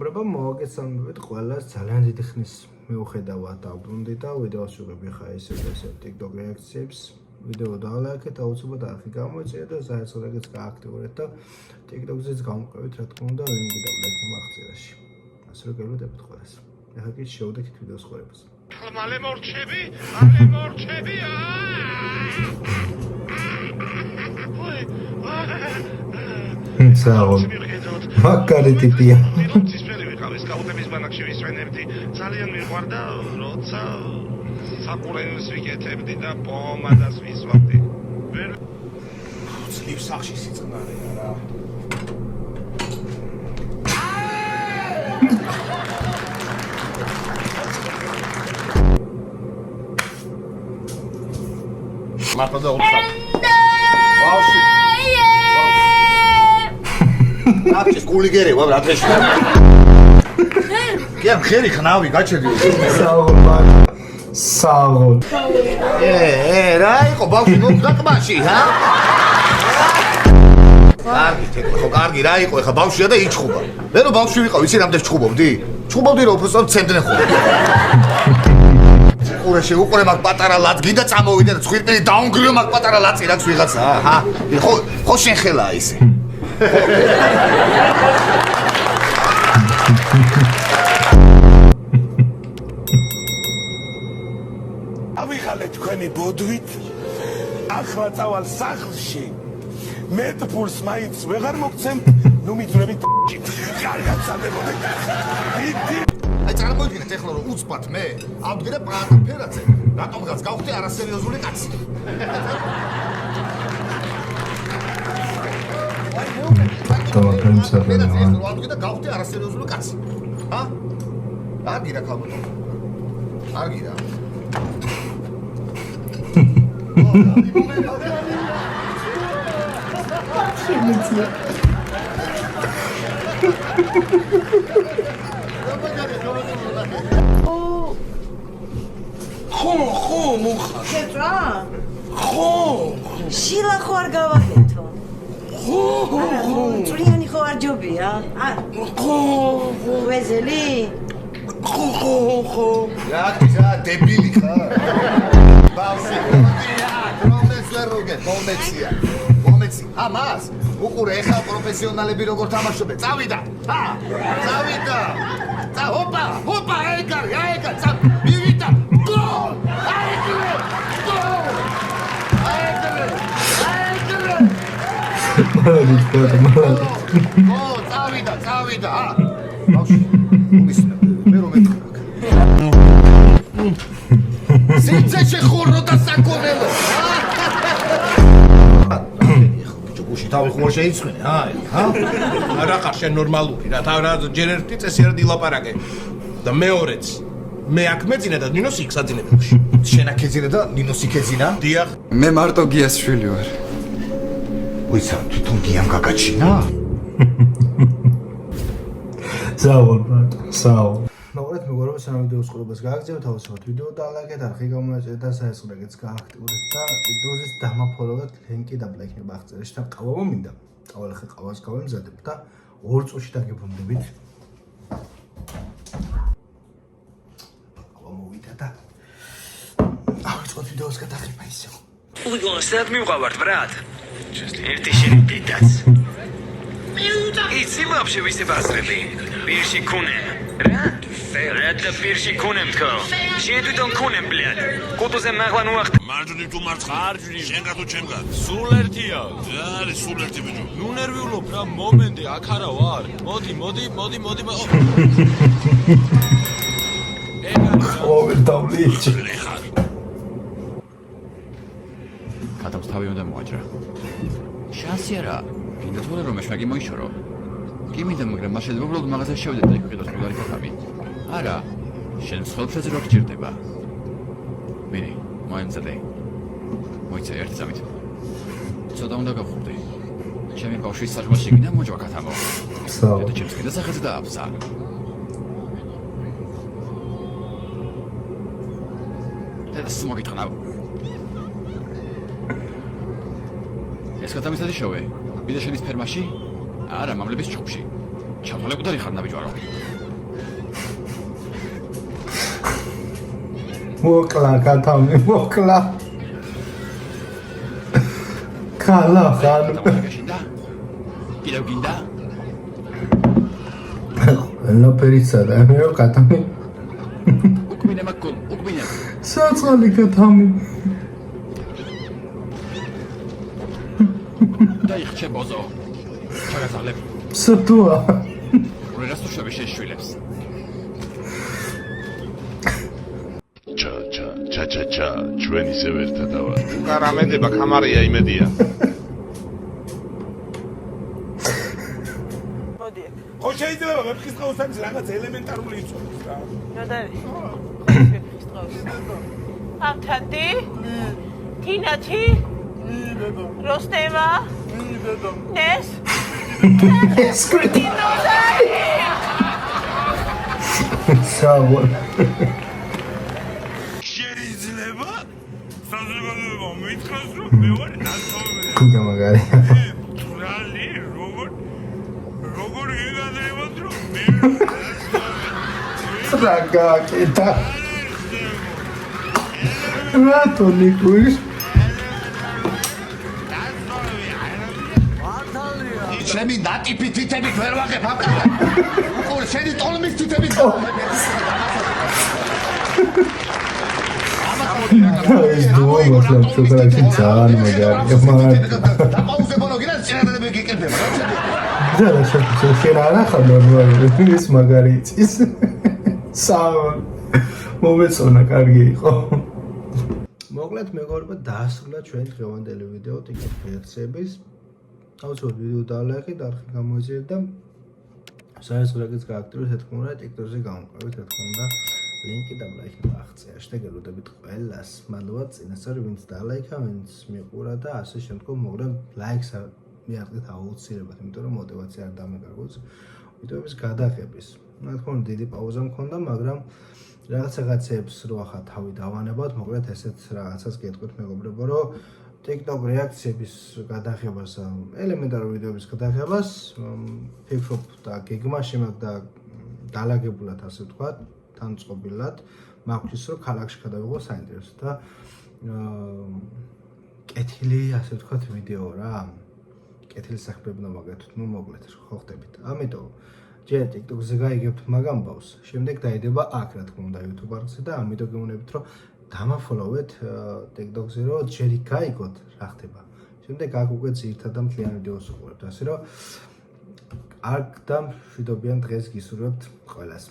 მეგობრებო, მოგესალმებით ყველას. ძალიან დიდი ხნის მიუხედავად დაბრუნდი და ვიდეოს ვიღებ ხა ესე TikTok რეაქციებს. ვიდეო დალაიქეთ, აუცილებლად არხი გამოიწვიეთ და საერთოდ გააქტიურეთ და TikTok-ზეც გამოვყევით, რა თქმა უნდა, ლინკი და ლაიქი მაღაზიაში. ასე რომ გეუბნებით ყველას. ეხლა კი შევდექით ვიდეოს ხორებას. მალე მორჩები. Საუბრ. მაგარი ტიპია. ცისფერი ვიყავ, გაუტების ბანაკში ვისვენებდი. ძალიან მიყვარდა, როცა საყურენს ვიკეთებდი და პომადას ვისვამდი. ძლივ სახში სიწნარეა რა. მარტო და უცხო. ბავშვი. აფჭის გულიგერი ვარ ადრეში. კი, ხერი ხნავი, გაჩერდი. საუბრ. რა იყო ბავშვი მოკვდა ტბაში, ჰა? კარგი, ხო, კარგი, რა იყო, ეხა ბავშვია და იჩხუბა. მე რო ბავშვი ვიყავ, იცი რამდენი ჩხუბობდი? ჩხუბობდი რომ უბრალოდ ცემდნენ ხო. ყურეში უყურე მაგ პატარა ლადგი და წამოვიდა და ცხვირპილი დაუნგრიო მაგ პატარა ლაცი რაც ვიღაცა, ჰა? ხო შენ ხელაა ისე. ავიღალე თქვენი ბოდვით, ახლა წავალ სახლში. მეტფულს მაინც ვეღარ მოგცემთ, ნუ მიძვრებით კარგად წამებოდეთ. აი წარმოიდგინეთ ეხლა რომ უცბად მე ავდგე და პრატა ფერაძე რატომღაც გავხდი არასერიოზული კაცი. ავდგე და გავხდი არასერიოზული კაცი. ჰა? კარგი რა ქალბატონო. კარგი რა. ხო, მუხა. შეწვა? ხო. შილა ხო არ გავაკეთო? ხო. წვრიანი ხო არ ჯობია? ხო. ვეზელი? ხო. რა დებილი ხარ? ბავშვი, მომეცია. ამას უყურე ეხლა პროფესიონალები როგორ თამაშობენ. წავიდა. წავიდა. ჰოპა, ეგარი, მივიდა. გოლ! აიგრე! წავიდა. ბავშვი, უმისნა, მე რომ ეთქრაკ. სიძეში ხურო და საკონელო. ბიჭო, გუში თავი ხوار შეიცხვენე, ჰა? არა ხარ შენ ნორმალური რა, რა ჯერ ერთი წესი არ დილაპარაკე. და მეორეც მე აქ მეძინა და ნინოს იქ საძინებელში. შენ აქ ეძინა და ნინოს იქ ეძინა? დიახ. მე მარტო გიას შვილი ვარ. უიცა, თვითონ გიამ გაგაჩინა? საუბრ. მოგეთ მეგობრებო, სანამ ვიდეოს ყურებას გააგრძელებთ, თავისუფლად ვიდეო დალაიქეთ, არხი გამოიწვიეთ და საერთოდ გააქტიურეთ და TikTok-ზე დამაფოლოვეთ, ლინკი და ლაიქი მაღაზიაში და ყავა მომინდა. წავალ ხე ყავას გავემზადებ და 2 წუთში დაგებრუნდებით. ყავა მოვიდა და ავიწყოთ ვიდეოს გადაღება ისე. უგონსად მივყავართ, ბრატ. ერთი შენი დედაც. იცი ვაფშე ვისე ბაზრები? პირში ქუნემ. რა? რა პირში ქუნემ თქო? შენ თვითონ ქუნემ, ბლად. კუტუზე მაღლა ნუახტ. მარჯვნივ თუ მარცხნივ? მარჯვნივ. შენგან თუ ჩემგან? სულ ერთია. რა არის სულ ერთი ბიჭო? ნუ ნერვიულობ რა, მომენტი, აქ არა ვარ. მოდი. მოვიდავლით. გადავს თავი უნდა მოაჭრა. შანსი არა. გინდა თუ რომ მეშვაგი მოიშორო. კი მინდა, მაგრამ მას შეიძლება უბრალოდ მაღაზიაში შევიდეთ და იქ ვიყიდოს მკვიდარი ქათამი. არა, შენ მსხვერპლზე რო გჭირდება. მინი, მოემზადე. მოიცა ერთი წამით. ცოტა უნდა გავხურდე. ჩემი ბავშვის საჭმელში გინდა მოჯვა ქათამო. საუბრ. და ჩემს კიდე სახეზე დააბზა. ეს მოგიტყნავ. ეს გადამისადი შოვე. ვიდა შენის ფერმაში? არა, მამლების ჩხუბში. ჩავთვალე კუდარი ხარ ნაბიჯვარო. მოკლა კათამი მოკლა კალა ხან გაშინდა? კიდევ გინდა? ნოპერიცა და მე კათამი უკმინე მაკულ, უკმინე. საწყალი კათამი დაიხჩე ბოზო. ჩაგაზალებ. სათუა რას უშვები შეშვილებს. ჩა ჩვენ ისევ ერთად ავართ კარამენდება კამარია იმედია მოდი. ხო შეიძლება ვეფხის ყავსანის რაღაც ელემენტარული იწვევს რა. ნოდარი. ამთანდი? თინათი? როსტევა? ნეს? საბოლ შეიძლება საზოგადოება მითხრას რომ მე ვარ ნაცნობი კუდა მაგარი ტრალი როგორ გიგადრებოთ რომ მე ტრაგა კეთა რატო ნიკულის ჩემი დატიფი თითებით ვერ ვაღებ აკა უყურ შენი ტოლმის თითებით ეს დუო შოკოლადი ძალიან მაგარი მაგრამ დაყავსებო გინდა წინადადები გიკეთება ძალიან შენ არა ხარ ნორმალური ეს მაგარი იცის სამ მომეწონა კარგი იყო მოკლედ მეგობრებო დაასრულა ჩვენი დღევანდელი ვიდეო TikTok რეაქციების აუცილებლად ვიდეო დალაიქეთ არხი გამოიწერეთ და საერთოდ გააქტიურეთ თქმა უნდა TikTok-ზე გამოვყევით თქმა უნდა ლინკი და ლაიქი აღწია. შეგელოდებით ყველას. მადლობა წინასწარ ვინც დალაიქა, ვინც მიყურა და ასე შემდგომ მაგრამ ლაიქს მიაღწიეთ აუცილებლად, იმიტომ რომ мотиваცია არ დამეკარგოს ვიდეოების გადაღების. რა თქმა უნდა დიდი პაუზა მქონდა, მაგრამ რაღაცებს რო ახლა თავი დავანებოთ, მოკლედ ესეთ რაღაცას გეტყვით მეგობრებო, რომ TikTok რეაქციების გადაღებას, ელემენტარული ვიდეოების გადაღებას ფიქრობ და გეგმაში მაქვს და დალაგებულად ასე ვთქვათ, თან წყობილად მაქვს რომ ქალაქში გადავიღო საინტერესო და კეთილი ასე ვთქვათ ვიდეო რა. კეთილი საქმეები უნდა მაგათვით, ну მოკლედ ხო ხდებით. ამიტომ ჯერ TikTok-ზე გაიგებთ მაგ ამბავს, შემდეგ დაიდება აქ რა თქმა უნდა YouTube არხზე და ამიტომ გეუბნებით რომ დამაფოლოვეთ TikTok-ზე რომ ჯერ გაიგოთ რა ხდება. შემდეგ აქ უკვე ძირითადად მთლიან ვიდეოს უყურებთ, ასე რომ აქ და მშვიდობიან დღეს გისურვებთ ყველას.